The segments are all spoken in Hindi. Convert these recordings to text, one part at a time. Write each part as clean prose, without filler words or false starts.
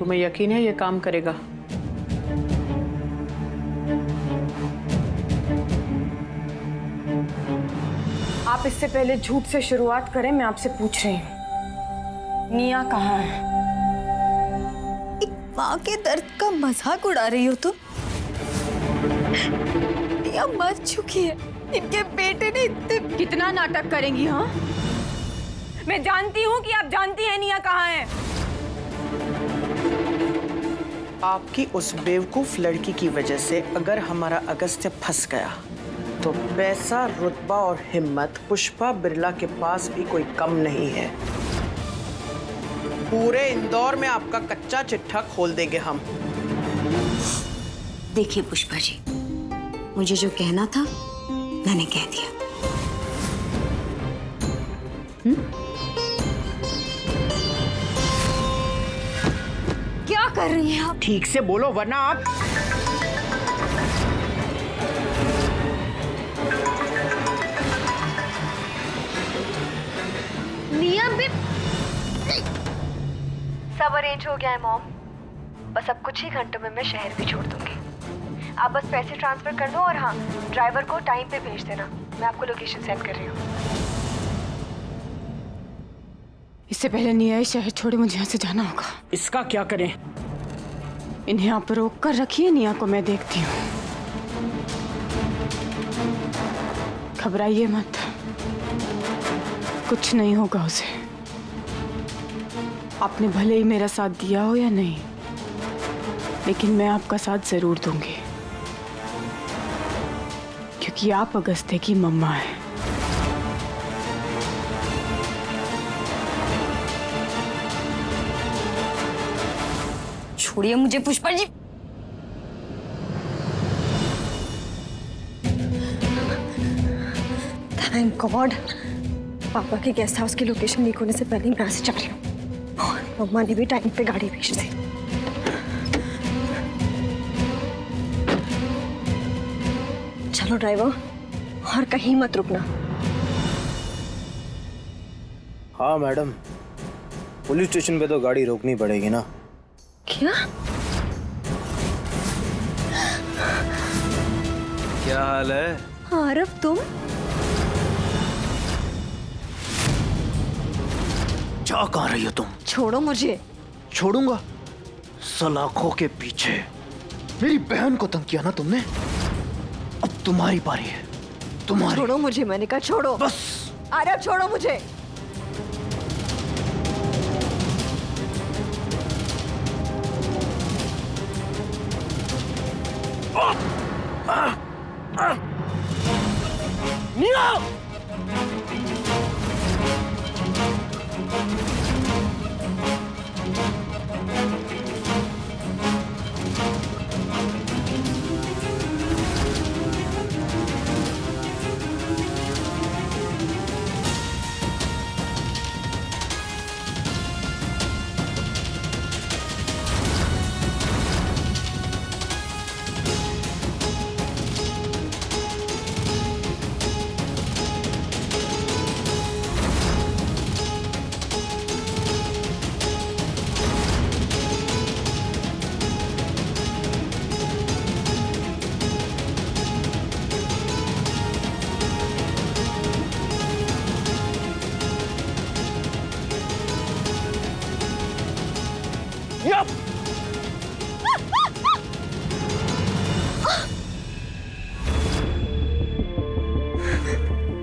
तुम्हें यकीन है ये काम करेगा? आप इससे पहले झूठ से शुरुआत करें, मैं आपसे पूछ रही हूँ, निया कहाँ है? एक माँ के दर्द का मजाक उड़ा रही हो तुम? निया मर चुकी है, इनके बेटे ने इतने... कितना नाटक करेंगी? हाँ, मैं जानती हूँ कि आप जानती हैं निया कहाँ है। आपकी उस बेवकूफ लड़की की वजह से अगर हमारा अगस्त्य फंस गया तो पैसा, रुतबा और हिम्मत पुष्पा बिरला के पास भी कोई कम नहीं है। पूरे इंदौर में आपका कच्चा चिट्ठा खोल देंगे हम। देखिए पुष्पा जी, मुझे जो कहना था मैंने कह दिया। क्या कर रही हैं आप? ठीक से बोलो वरना आप... निया भी सब अरेंज हो गया है मॉम। बस अब कुछ ही घंटों में मैं शहर भी छोड़ दूंगी। आप बस पैसे ट्रांसफर कर दो और हाँ, ड्राइवर को टाइम पे भेज देना। मैं आपको लोकेशन सेंड कर रही हूँ। इससे पहले निया शहर छोड़े मुझे यहाँ से जाना होगा। इसका क्या करें? इन्हें यहाँ पर रोक कर रखिए, निया को मैं देखती हूँ। घबराइए मत, कुछ नहीं होगा उसे। आपने भले ही मेरा साथ दिया हो या नहीं, लेकिन मैं आपका साथ जरूर दूंगी, क्योंकि आप अगस्त्य की मम्मा हैं। छोड़िए मुझे पुष्पा जी। थैंक गॉड, पापा के गेस्ट हाउस की लोकेशन लीक होने से पहले ही मैं यहाँ से जा रही हूँ और मम्मा ने भी टाइम पे गाड़ी भेज दी। चलो ड्राइवर, और कहीं मत रुकना। हाँ मैडम, पुलिस स्टेशन पे तो गाड़ी रोकनी पड़ेगी ना। क्या? क्या हाल है आरव, तुम? क्या कर रही हो तुम? छोड़ो मुझे। छोड़ूंगा? सलाखों के पीछे मेरी बहन को तंग किया ना तुमने, अब तुम्हारी बारी है। तुम्हारी। छोड़ो मुझे, मैंने कहा छोड़ो। बस। आरव छोड़ो मुझे।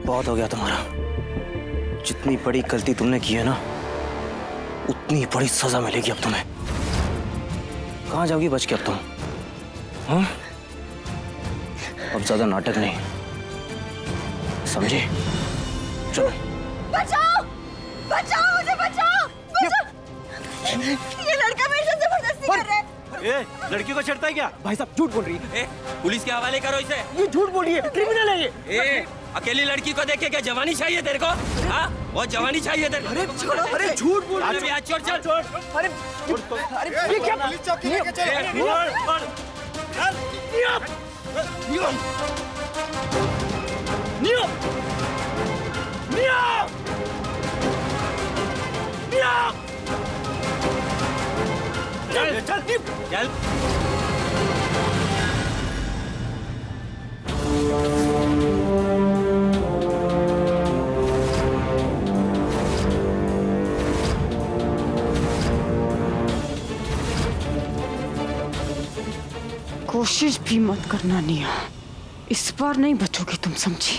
बहुत हो गया तुम्हारा। जितनी बड़ी गलती तुमने की है ना, उतनी बड़ी सजा मिलेगी अब तुम्हें। कहाँ जाओगी बच के अब तुम? हाँ? अब ज्यादा नाटक नहीं, समझे? चलो। बचाओ! बचाओ मुझे, बचाओ! ये लड़का मेरे साथ जबरदस्ती कर रहा है। ए, लड़की को छेड़ता है क्या? भाई साहब झूठ बोल रही है। पुलिस के हवाले करो इसे। ये झूठ बोल रही है, क्रिमिनल है ये। अकेली लड़की को देख के क्या जवानी चाहिए तेरे को? हाँ, बहुत जवानी चाहिए तेरे को। अरे छोड़ो, अरे झूठ बोल रही है। छोड़ चल। अरे अरे ये क्या? पुलिस चौकी लेके चलो। चल। कोशिश भी मत करना निया, इस बार नहीं बचोगी तुम, समझी?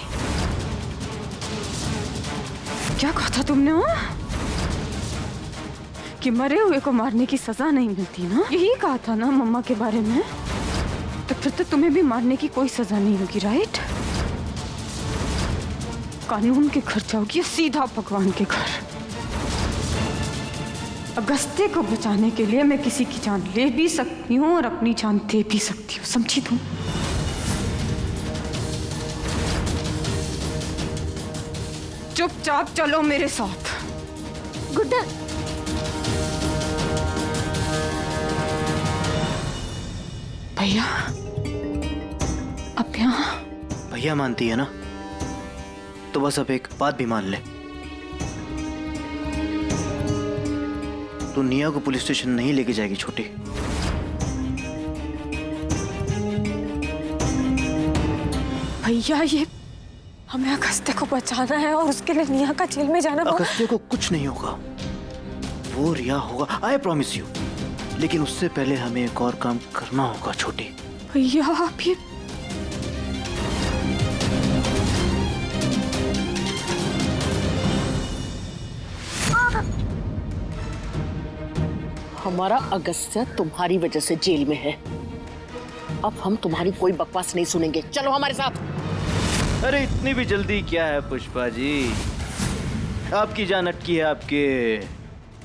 क्या कहा था तुमने कि मरे हुए को मारने की सजा नहीं मिलती ना? यही कहा था ना मम्मा के बारे में? तो फिर तो तुम्हें भी मारने की कोई सजा नहीं होगी, राइट? कानून के घर जाओगी या सीधा भगवान के घर? अगस्त्य को बचाने के लिए मैं किसी की जान ले भी सकती हूँ और अपनी जान दे भी सकती हूँ, समझी तुम? चुपचाप चलो मेरे साथ। गुड्डा, भैया, अब यहाँ भैया मानती है ना, तो बस अब एक बात भी मान ले। तू निया को पुलिस स्टेशन नहीं लेके जाएगी छोटी। भैया, ये हमें अगस्त्य को बचाना है और उसके लिए निया का जेल में जाना बहुत... अगस्त्य को कुछ नहीं होगा, वो रिया होगा, आई प्रॉमिस यू। लेकिन उससे पहले हमें एक और काम करना होगा छोटी। भैया, आप ये... हमारा अगस्त्य तुम्हारी वजह से जेल में है। अब हम तुम्हारी कोई बकवास नहीं सुनेंगे, चलो हमारे साथ। अरे इतनी भी जल्दी क्या है पुष्पा जी? आपकी जान अटकी है आपके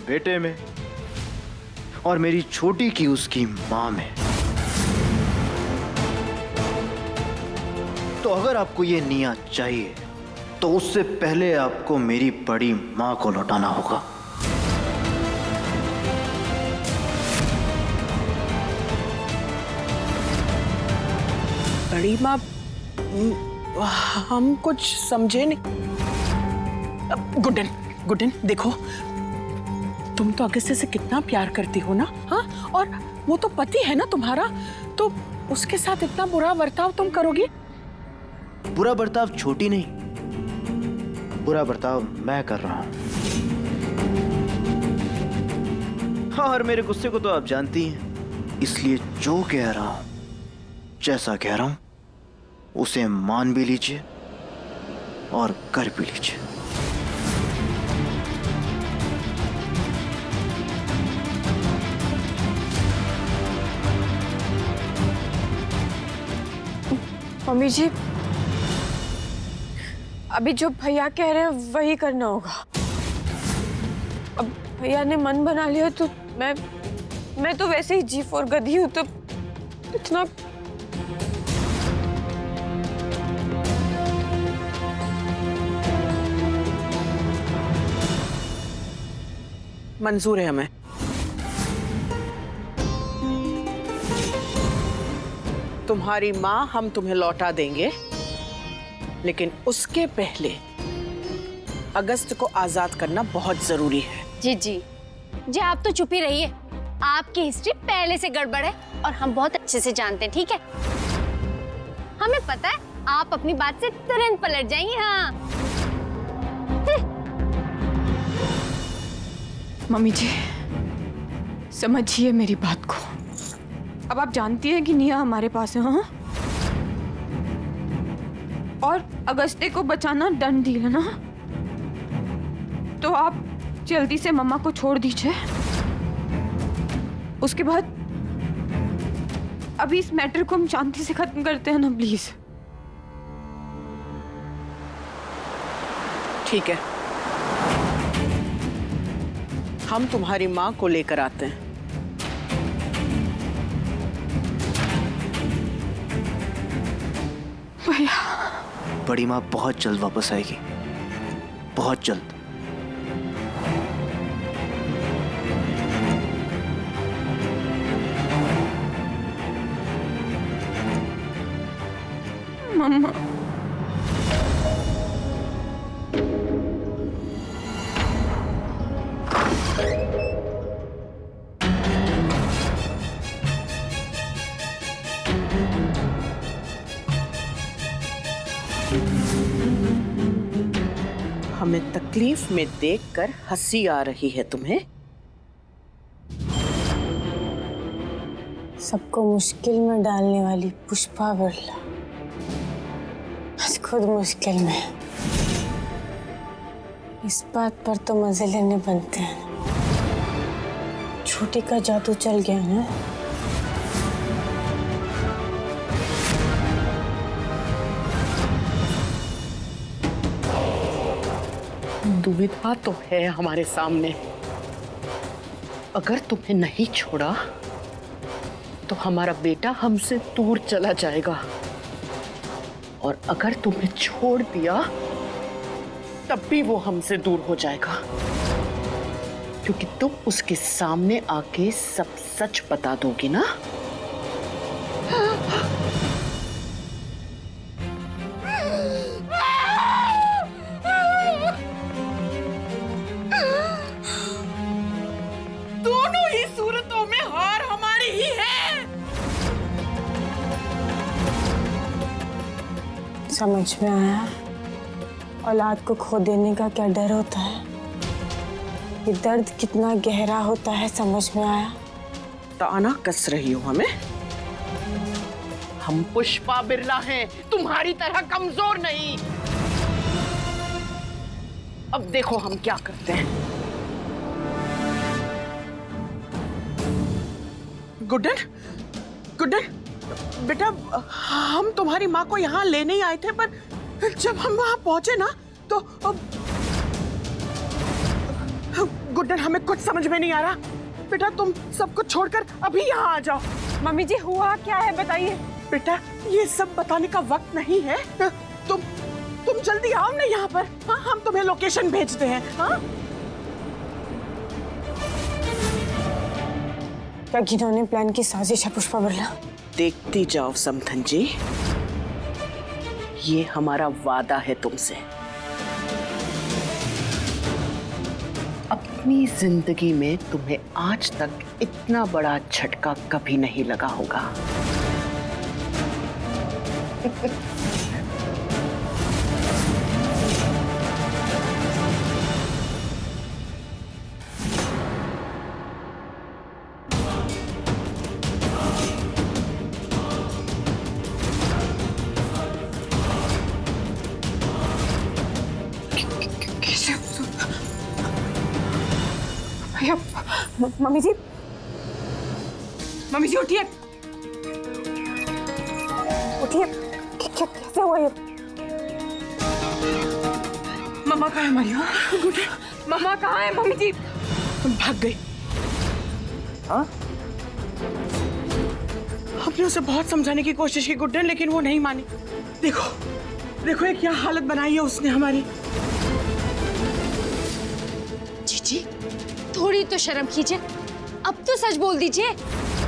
बेटे में और मेरी छोटी की उसकी माँ में। तो अगर आपको ये निया चाहिए तो उससे पहले आपको मेरी बड़ी माँ को लौटाना होगा। बड़ी माँ, हम कुछ समझे नहीं। गुड्डन, गुड्डन देखो, तुम तो अगस्त्य से कितना प्यार करती हो ना? हाँ, और वो तो पति है ना तुम्हारा, तो उसके साथ इतना बुरा बर्ताव तुम करोगी? बुरा बर्ताव छोटी नहीं, बुरा बर्ताव मैं कर रहा हूं। हाँ, और मेरे गुस्से को तो आप जानती हैं, इसलिए जो कह रहा हूं, जैसा कह रहा हूं, उसे मान भी लीजिए और कर भी लीजिए। मम्मी जी, अभी जो भैया कह रहे हैं वही करना होगा। अब भैया ने मन बना लिया तो मैं तो वैसे ही G4 गधी हूं, तो इतना... मंजूर है हमें। तुम्हारी माँ हम तुम्हें लौटा देंगे, लेकिन उसके पहले अगस्त को आजाद करना बहुत जरूरी है। जी आप तो चुप ही रहिए। आपकी हिस्ट्री पहले से गड़बड़ है और हम बहुत अच्छे से जानते हैं, ठीक है? हमें पता है आप अपनी बात से तुरंत पलट जाएंगे। हाँ मम्मी जी, समझिए मेरी बात को। अब आप जानती हैं कि निया हमारे पास है, हाँ? और अगस्त्य को बचाना डन डील है ना? तो आप जल्दी से मम्मा को छोड़ दीजिए। उसके बाद अभी इस मैटर को हम शांति से खत्म करते हैं ना, प्लीज। ठीक है, हम तुम्हारी माँ को लेकर आते हैं। भैया, बड़ी माँ बहुत जल्द वापस आएगी, बहुत जल्द। मम्मा, हमें तकलीफ में देखकर हंसी आ रही है तुम्हें? सबको मुश्किल में डालने वाली पुष्पा बिरला आज खुद मुश्किल में है। इस बात पर तो मजे लेने बनते हैं। छोटी का जादू चल गया ना। दुविधा तो है हमारे सामने। अगर तुम्हें नहीं छोड़ा तो हमारा बेटा हमसे दूर चला जाएगा, और अगर तुम्हें छोड़ दिया तब भी वो हमसे दूर हो जाएगा, क्योंकि तुम उसके सामने आके सब सच बता दोगी ना। दोनों ही सूरतों में हार हमारी ही है। समझ में आया औलाद को खो देने का क्या डर होता है, ये दर्द कितना गहरा होता है समझ में आया। ताना कस रही हो हमें? हम पुष्पा बिरला हैं, तुम्हारी तरह कमजोर नहीं। अब देखो हम क्या करते हैं। गुड्डन, गुड्डन बेटा, हम तुम्हारी माँ को यहाँ लेने ही आए थे, पर जब हम वहाँ पहुंचे ना तो गुड्डन हमें कुछ समझ में नहीं आ रहा। बेटा तुम सब कुछ छोड़कर अभी यहाँ आ जाओ। मम्मी जी हुआ क्या है बताइए। बेटा ये सब बताने का वक्त नहीं है। तुम जल्दी आओ ना यहाँ पर। हाँ, हम तुम्हें लोकेशन भेजते हैं। हाँ? क्या घिनौने प्लान की साजिश है पुष्पा बिरला? देखती जाओ समधन जी, ये हमारा वादा है तुमसे। अपनी जिंदगी में तुम्हें आज तक इतना बड़ा झटका कभी नहीं लगा होगा। मम्मी जी, मम्मी जी उठिए, उठिए। कैसे हुआ ये? मम्मा कहाँ है हमारी? मम्मा कहाँ है? मम्मी जी तुम भाग गई। हाँ? हमने उसे बहुत समझाने की कोशिश की गुड्डन, लेकिन वो नहीं मानी। देखो देखो ये क्या हालत बनाई है उसने हमारी। जीजी थोड़ी तो शर्म कीजिए, अब तो सच बोल दीजिए।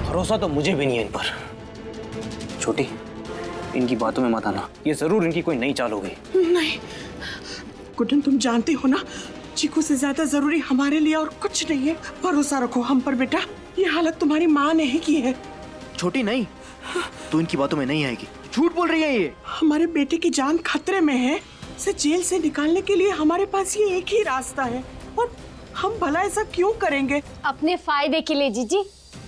भरोसा तो मुझे भी नहीं है इन पर। छोटी, इनकी बातों में मत आना, ये जरूर इनकी कोई नई चाल होगी। नहीं गुड्डन, तुम जानती हो ना चीकू से ज्यादा जरूरी हमारे लिए और कुछ नहीं है। भरोसा रखो हम पर बेटा, ये हालत तुम्हारी माँ ने ही की है। छोटी नहीं, तू इनकी बातों में नहीं आएगी। झूठ बोल रही है ये। हमारे बेटे की जान खतरे में है। उसे जेल से निकालने के लिए हमारे पास ये एक ही रास्ता है, और हम भला ऐसा क्यों करेंगे? अपने फायदे के लिए जीजी,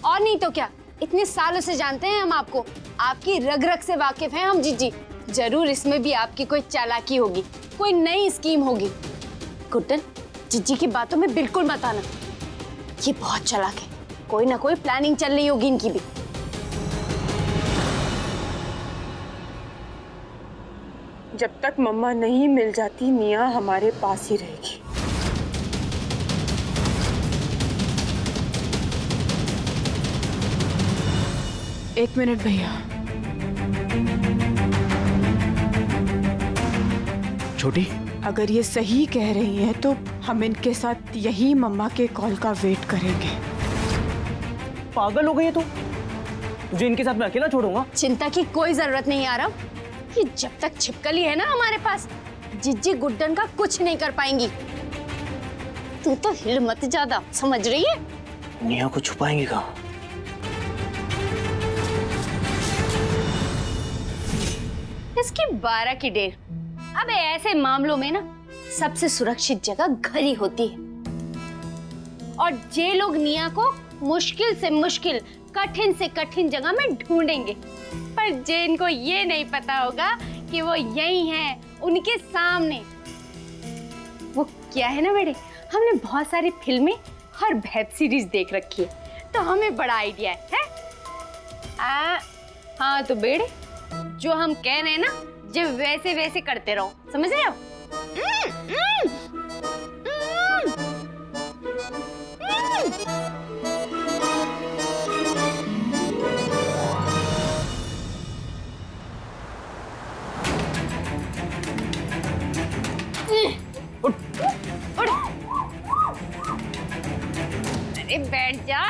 और नहीं तो क्या। इतने सालों से जानते हैं हम आपको, आपकी रग रग से वाकिफ हैं हम जीजी। जरूर इसमें भी आपकी कोई चालाकी होगी, कोई नई स्कीम होगी। गुड्डन, जीजी की बातों में बिल्कुल मत आना, ये बहुत चालाक है। कोई ना कोई प्लानिंग चल रही होगी इनकी भी। जब तक मम्मा नहीं मिल जाती मिया हमारे पास ही रहेगी। एक मिनट भैया। छोटी, अगर ये सही कह रही हैं तो हम इनके साथ यही मम्मा के कॉल का वेट करेंगे। पागल हो गई है तू? तुझे इनके साथ मैं अकेला छोड़ूंगा? चिंता की कोई जरूरत नहीं आ रहा, कि जब तक छिपकली है ना हमारे पास, जिज्जी गुड्डन का कुछ नहीं कर पाएंगी। तू तो हिल मत ज्यादा, समझ रही है? नेहा को छुपाएंगे कहाँ? इसकी 12 की डेर। अब ऐसे मामलों में ना सबसे सुरक्षित जगह घर ही होती है। और जे लोग निया को मुश्किल से मुश्किल, कठिन से कठिन जगह में ढूंढेंगे, पर जे इनको ये नहीं पता होगा कि वो यही है, उनके सामने। वो क्या है ना बेटे, हमने बहुत सारी फिल्में और वेब सीरीज देख रखी है, तो हमें बड़ा आइडिया है? हाँ तो बेटे, जो हम कह रहे हैं ना, जब वैसे वैसे करते रहो, समझ रहे हो? अरे बैठ जा।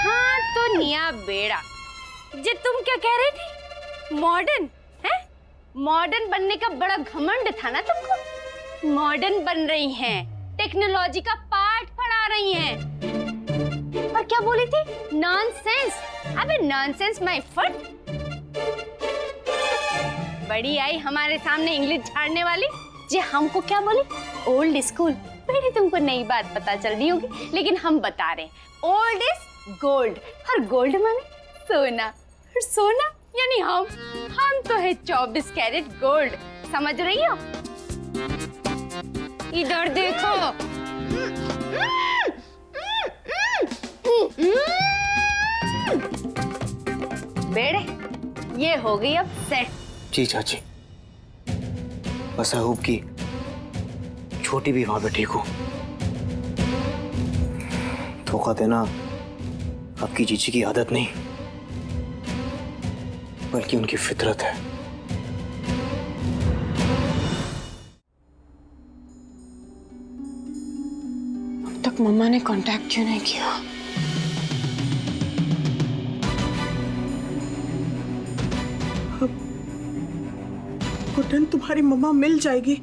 हाँ तो निया बेड़ा, जे तुम क्या कह रही थी? मॉडर्न है? मॉडर्न बनने का बड़ा घमंड था ना तुमको। मॉडर्न बन रही हैं, टेक्नोलॉजी का पाठ पढ़ा रही हैं। और क्या बोली थी? नॉनसेंस। अबे नॉनसेंस माय फुट। बड़ी आई हमारे सामने इंग्लिश झाड़ने वाली, जे हमको क्या बोली? Old school. पहले तुमको नई बात पता चल रही होगी, लेकिन हम बता रहे हैं, ओल्ड इज गोल्ड। और गोल्ड माने सोना, और सोना यानी हम तो है 24 कैरेट गोल्ड। समझ रही हो? इधर देखो। बेड़े, ये हो गई अब सेट। जी चाची, बस आई होप कि छोटी भी वहां पे ठीक हो। धोखा देना आपकी जीजी की आदत नहीं, बल्कि उनकी फितरत है। अब तक मम्मा ने कांटेक्ट क्यों नहीं किया? गुड्डन, तुम्हारी मम्मा मिल जाएगी।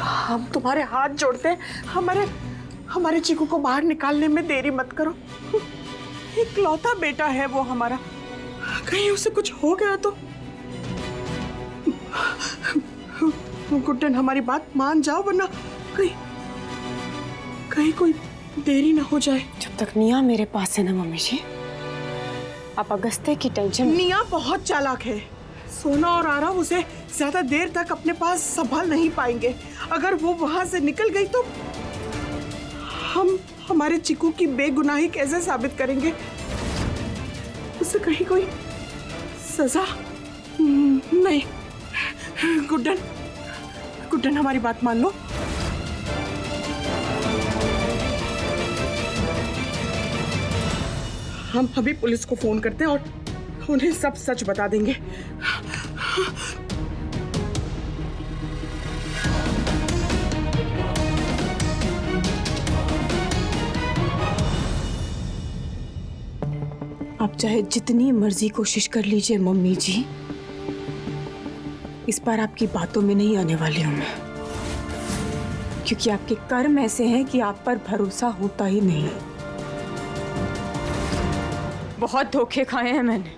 हम तुम्हारे हाथ जोड़ते हैं, हमारे चीकू को बाहर निकालने में देरी मत करो। इकलौता बेटा है वो हमारा, कहीं उसे कुछ हो गया तो। गुड्डन, हमारी बात मान जाओ, वरना कहीं कोई देरी ना हो जाए। जब तक निया मेरे पास है ना मम्मी जी, आप अगस्त्य की टेंशन। निया बहुत चालाक है। सोना और आरव उसे ज्यादा देर तक अपने पास संभाल नहीं पाएंगे। अगर वो वहां से निकल गई तो हम हमारे चिकू की बेगुनाही कैसे साबित करेंगे? उसे कहीं कोई सजा नहीं। गुड्डन, हमारी बात मान लो। हम अभी पुलिस को फोन करते हैं और उन्हें सब सच बता देंगे। आप चाहे जितनी मर्जी कोशिश कर लीजिए मम्मी जी, इस बार आपकी बातों में नहीं आने वाली हूं मैं, क्योंकि आपके कर्म ऐसे हैं कि आप पर भरोसा होता ही नहीं। बहुत धोखे खाए हैं मैंने,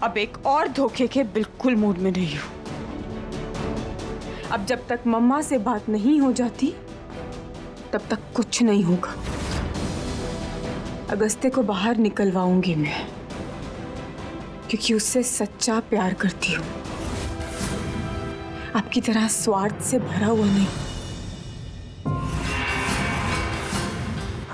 अब एक और धोखे के बिल्कुल मूड में नहीं हूं। अब जब तक मम्मा से बात नहीं हो जाती तब तक कुछ नहीं होगा। अगस्त्य को बाहर निकलवाऊंगी मैं, क्योंकि उससे सच्चा प्यार करती हूँ, आपकी तरह स्वार्थ से भरा हुआ नहीं।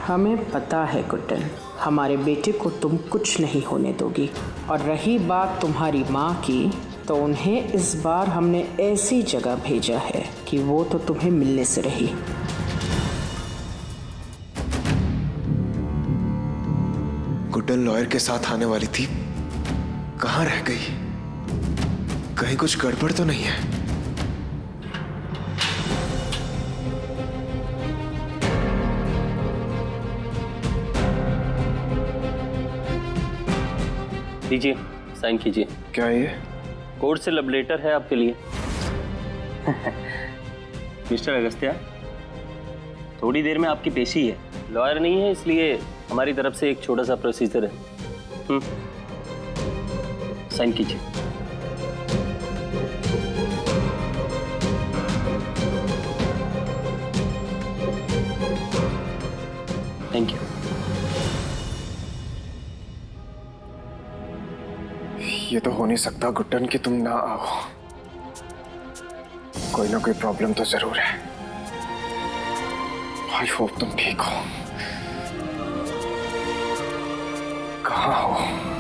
हमें पता है गुड्डन, हमारे बेटे को तुम कुछ नहीं होने दोगी। और रही बात तुम्हारी माँ की, तो उन्हें इस बार हमने ऐसी जगह भेजा है कि वो तो तुम्हें मिलने से रही। गुड्डन लॉयर के साथ आने वाली थी, कहाँ रह गई? कहीं कुछ गड़बड़ तो नहीं है? लीजिए, साइन कीजिए। क्या ये कोर्ट से लव लेटर है आपके लिए। मिस्टर अगस्त्या, थोड़ी देर में आपकी पेशी है। लॉयर नहीं है इसलिए हमारी तरफ से एक छोटा सा प्रोसीजर है। साइन कीजिए। Thank you. ये तो हो नहीं सकता गुड्डन कि तुम ना आओ। कोई ना कोई प्रॉब्लम तो जरूर है। आई होप तुम ठीक हो। कहाँ हो?